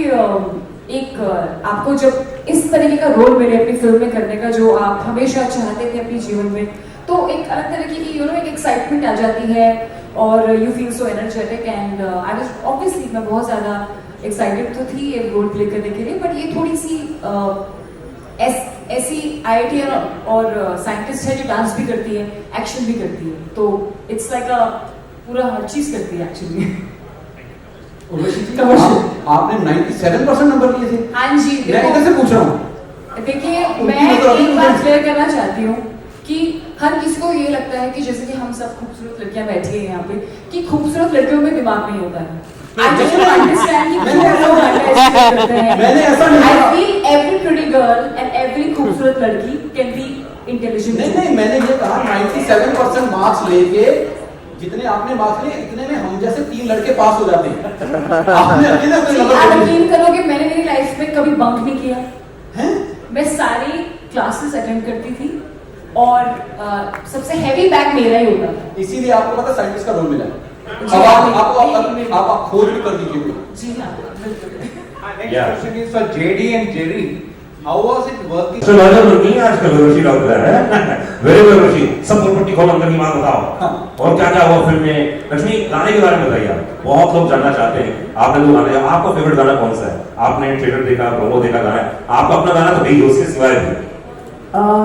एक आपको जब इस तरीके का रोल मिले अपनी फिल्म में करने का, जो आप हमेशा चाहते थे अपने जीवन में, तो एक अलग तरीके की एक एक्साइटमेंट आ जाती है और you feel so energetic and I was obviously मैं बहुत ज़्यादा एक्साइटेड तो थी ये रोल प्ले करने के लिए, बट ये थोड़ी सी ऐसी IIT और साइंटिस्ट है जो डांस भी करती है, एक्शन भी करती है, तो इट्स लाइक पूरा हर चीज करती है एक्चुअली। आपने 97% नंबर लिए थे? हाँ जी, मैं इधर से पूछ रहा हूँ। देखिए मैं एक बात क्लियर करना चाहती हूँ कि हर किसी को ये लगता है कि जैसे कि हम सब खूबसूरत लड़कियां बैठी हैं यहाँ पे, कि खूबसूरत लड़कियों में दिमाग नहीं होता है। I just don't understand कि क्यों लोग underestimate करते हैं। मैंने ऐसा नहीं I feel every pretty girl and every खूबसूरत लड़की can be intelligent. नहीं, मैंने ये कहा 97% मार्क्स लेके जितने आपने मार्क्स लिए, इतने में हम जैसे 3 लड़के पास हो जाते हैं। आपने अकेले अपने नंबर आप यकीन करोगे मैंने मेरी लाइफ में कभी बंक नहीं किया है। मैं सारी क्लासेस अटेंड करती थी और सबसे हैवी बैग मेरा ही होता था। इसीलिए आपको पता साइंटिस्ट का रोल मिला है। अब आप खोज भी कर दीजिए। जी हाँ, बिल्कुल। Next question is for JD and Jerry. How was it working? So नजर नहीं है आजकल रोशी डॉक्टर है। वेरी वेरी रोशी, सब प्रॉपर्टी खोल अंदर की बात बताओ। और क्या क्या हुआ फिल्म में? लक्ष्मी गाने के बारे में बताइए आप। बहुत लोग जानना चाहते हैं। आपने तो गाने, आपका फेवरेट गाना कौन सा है? आपने ट्रेलर देखा, प्रोमो देखा गाना, आपका अपना गाना तो नहीं, उसके सिवाय भी।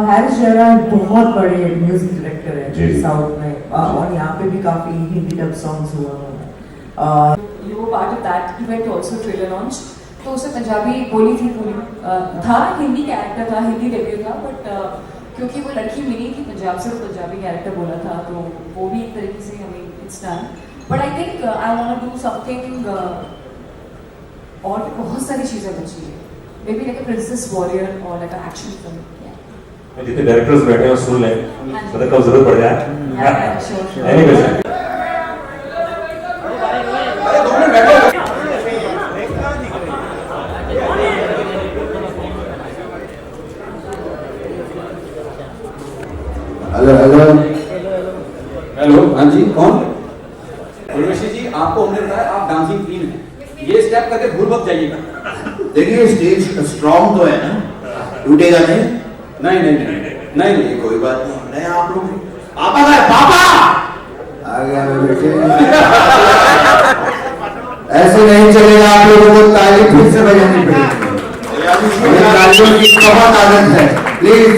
हैरिस जयराज बहुत बड़े म्यूजिक डायरेक्टर है साउथ में, और यहाँ पे भी काफी हिंदी डब सॉन्ग्स हुआ। You were part of that event also, trailer launch. तो उसे पंजाबी बोली थी पूरी, था हिंदी कैरेक्टर था, हिंदी डेब्यू था, बट क्योंकि वो लड़की मिली थी पंजाब से, वो पंजाबी कैरेक्टर बोला था, तो वो भी एक तरीके से हमें it's done. But I think I want to do something, और बहुत सारी चीज़ें बची है, maybe like a princess warrior और लाइक अ एक्शन फिल्म। जितने डायरेक्टर्स बैठे हैं सुन लें, मतलब कब जरूरत पड़ जाए। Any question? Hello hello hello, हाँ जी कौन? उर्वशी जी, आपको हमने बताया आप डांसिंग क्वीन हैं, ये स्टेप करके भूल मत जाइएगा। देखिए स्टेज स्ट्रॉन्ग तो है ना, टूटेगा नहीं। नहीं नहीं नहीं नहीं नहीं, कोई बात नहीं। नहीं आप लोग पापा का पापा आ गया मैं बेटे। ऐसे नहीं चलेगा, आप लोगों को ताली फिर से बजानी पड़ेगी। तालियों की बहुत आदत है, प्लीज।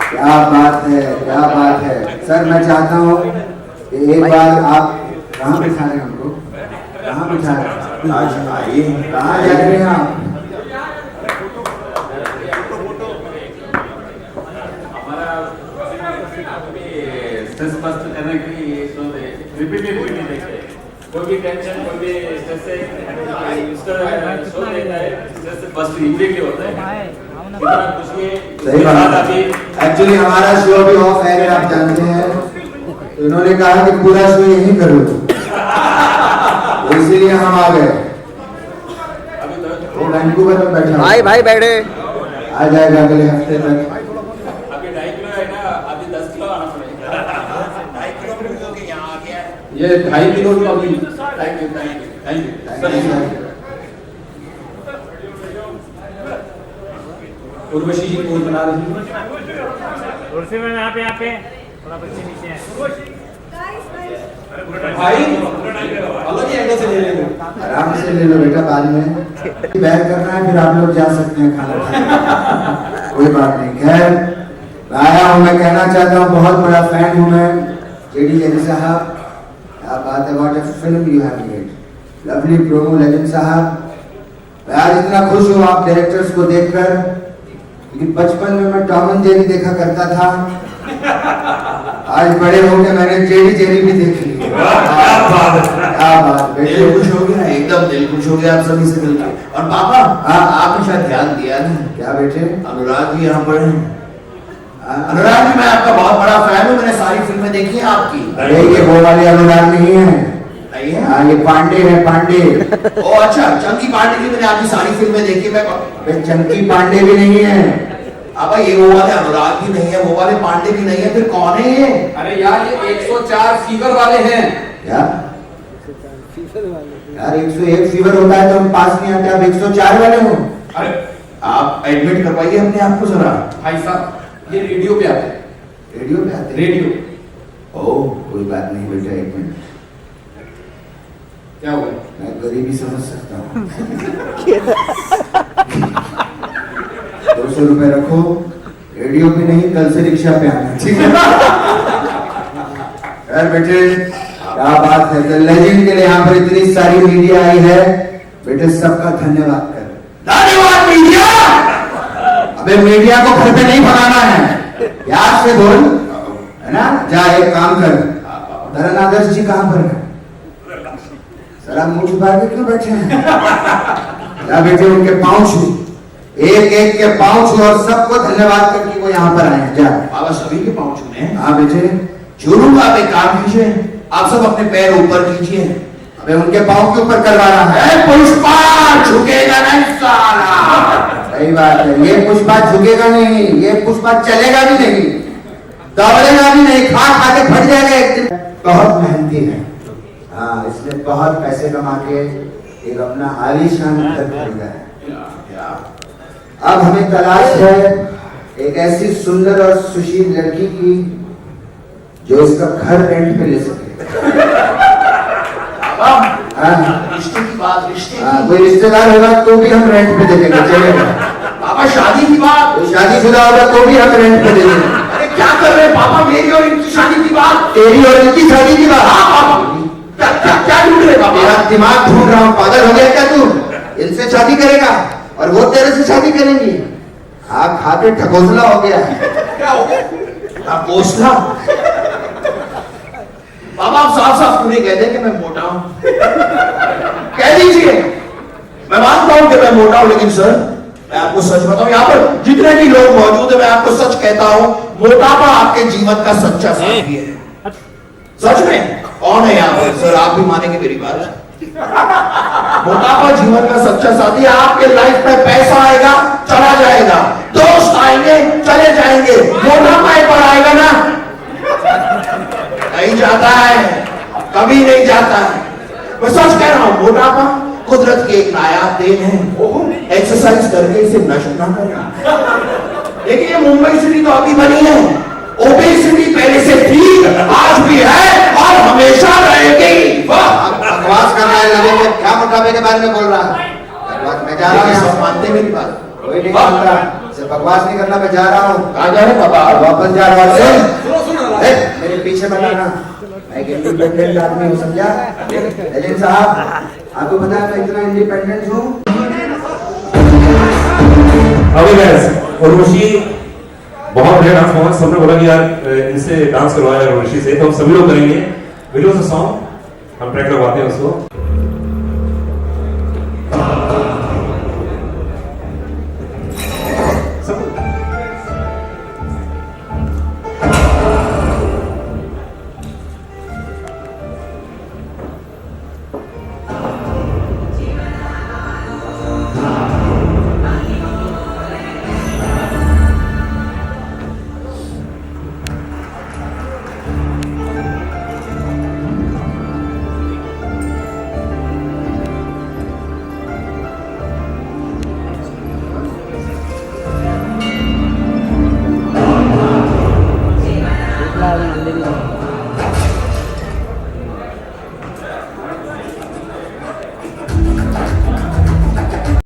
क्या बात है, क्या बात है सर। मैं चाहता हूँ कि एक बार आप कहाँ बिठा रहे हैं हमको, कहाँ बिठा रहे हैं? आइए, कहाँ जा रहे हैं आप? रिपीटेड देखते हैं, कोई भी टेंशन, कोई भी स्ट्रेस से शो देखता है, स्ट्रेस से बस्ट इमीडिएटली होता है। सही बात है। एक्चुअली हमारा शो अभी ऑफ है, अगर आप जानते हैं, तो इन्होंने कहा कि पूरा शो यहीं करो, तो इसीलिए हम आ गए। वो वैंकूवर में बैठा भाई बैठे, आ जाएगा अगले हफ्ते तक। अभी 2.5 किलो है ना, अभी 10 किलो आना पड़ेगा। 2.5 किलो के यहाँ आ गया, ये 2.5 किलो तो अभी। Thank you thank you. Urvashi ji pose बना रही है। कुर्सी में यहाँ पे थोड़ा बच्चे नीचे हैं। भाई अलग ही एंगल से ले लेंगे। आराम से ले लो बेटा, बाद में बैग करना है, फिर आप लोग जा सकते हैं खाना खाने। कोई बात नहीं। खैर आया हूँ, मैं कहना चाहता हूँ बहुत बड़ा फैन हूँ मैं जेडी जेरी साहब। क्या बात है, what a film you have made, lovely promo legend साहब। मैं आज इतना खुश हूँ आप डायरेक्टर्स को देखकर, क्योंकि बचपन में मैं टॉम एंड जेरी देखा करता था, आज बड़े होकर मैंने जेडी जेरी भी देख ली। क्या बात, दिल खुश हो गया, एकदम दिल खुश हो गया आप सभी से मिलकर। और पापा, हाँ आपने शायद ध्यान दिया ना। क्या बेटे, अनुराग भी यहाँ पर हैं। अनुराग जी, मैं आपका बहुत बड़ा फैन हूँ, मैंने सारी फिल्में देखी हैं आपकी। अरे ये वो वाले अनुराग नहीं है, नहीं है? हाँ, ये पांडे है, पांडे। ओ अच्छा, चंकी पांडे की मैंने आपकी सारी फिल्में देखी। मैं चंकी पांडे भी नहीं है। अब ये वो वाले अनुराग भी नहीं है, वो वाले पांडे भी नहीं है, फिर कौन है ये? अरे यार, ये 104 फीवर वाले हैं। क्या यार, 101 फीवर होता है तो हम पास नहीं आते, आप 104 वाले हो? अरे आप एडमिट करवाइए अपने आप को जरा। भाई साहब, ये रेडियो पे आते हैं। रेडियो पे आते हैं? रेडियो। ओह, कोई बात नहीं बेटा, एक मिनट। क्या हुआ? मैं गरीबी समझ सकता हूँ। 200 रुपए रखो, रेडियो पे नहीं, कल से रिक्शा पे आना, ठीक है? यार बेटे, क्या बात है, लेजेंड के लिए यहाँ पर इतनी सारी मीडिया आई है, बेटे सबका धन्यवाद कर। धन्यवाद मीडिया। अबे मीडिया को घर पे नहीं भगाना है, याद से बोल, है ना? जा एक काम कर, धरन आदर्श जी कहाँ पर है? सर मुंह छुपा के क्यों बैठे हैं? या बेटे उनके पांव छू, एक एक के पांव छू और सबको धन्यवाद करके वो यहाँ पर आए हैं। जा बाबा सभी के पांव छूने। हाँ बेटे, चूरू आप एक काम कीजिए, आप सब अपने पैर ऊपर कीजिए। अबे उनके पांव के ऊपर करवाना है। पुष्पा झुकेगा नहीं साला। सही बात है, ये पुष्पा झुकेगा नहीं, ये पुष्पा चलेगा भी नहीं, दौड़ेगा भी नहीं, खा खा के फट जाएगा एक दिन। बहुत मेहनती है, हाँ, इसने बहुत पैसे कमा के एक अपना आलीशान घर खरीदा है। अब हमें तलाश है एक ऐसी सुंदर और सुशील लड़की की जो इसका घर रेंट पे ले सके। रिश्ते की बात, रिश्ते की कोई रिश्तेदार होगा तो भी हम रेंट पे दे देंगे, चलेगा? पापा शादी की बात, कोई शादीशुदा होगा तो भी हम रेंट पे दे देंगे। अरे क्या कर रहे हैं पापा, मेरी और इनकी शादी की बात? तेरी और इनकी शादी की बात? हाँ पापा, क्या ढूंढ रहे पापा? मेरा दिमाग ढूंढ रहा हूँ, पागल हो गया क्या तू? इनसे शादी करेगा और वो तेरे से शादी करेंगी? खा खा के ठकोसला हो गया है। क्या हो गया? ठकोसला? बाबा आप साफ साफ क्यों नहीं कहते कि मैं मोटा हूं? कह दीजिए, मैं मानता हूं कि मैं मोटा हूं, लेकिन सर मैं आपको सच बताऊं, यहाँ पर जितने भी लोग मौजूद है, मैं आपको सच कहता हूं, मोटापा आपके जीवन का सच्चा साथी है। सच में। कौन है यहाँ पर? सर आप भी मानेंगे मेरी बात। मोटापा जीवन का सच्चा साथी है। आपके लाइफ में पैसा आएगा, चला जाएगा, दोस्त आएंगे, चले जाएंगे, मोटापा एक बार आएगा ना, नहीं जाता है, कभी नहीं जाता है। मैं सच कह रहा हूं, मोटापा कुदरत की एक नायाब देन है। एक्सरसाइज करके इसे नष्ट ना करें। लेकिन ये मुंबई सिटी तो अभी बनी है, ओबेसिटी पहले से थी, आज भी है और हमेशा रहेगी। बकवास कर रहा है, लगे क्या मोटापे के बारे में बोल रहा है? मैं जा रहा हूँ, सब मानते मेरी बात? कोई नहीं मानता, बकवास नहीं करना, मैं जा रहा हूँ। कहाँ जा रहे बाबा? वापस जा रहा हूँ। मेरे पीछे मत आना, मैं एक इंडिपेंडेंट आदमी हूँ, समझा? लेकिन साहब आपको पता है मैं इतना इंडिपेंडेंट हूँ। उर्वशी बहुत बढ़िया डांस परफॉर्मेंस, हमने बोला कि यार इनसे डांस करवाया उर्वशी से, तो हम सभी लोग करेंगे। वीडियो से सॉन्ग हम ट्रैक लगवाते हैं उसको।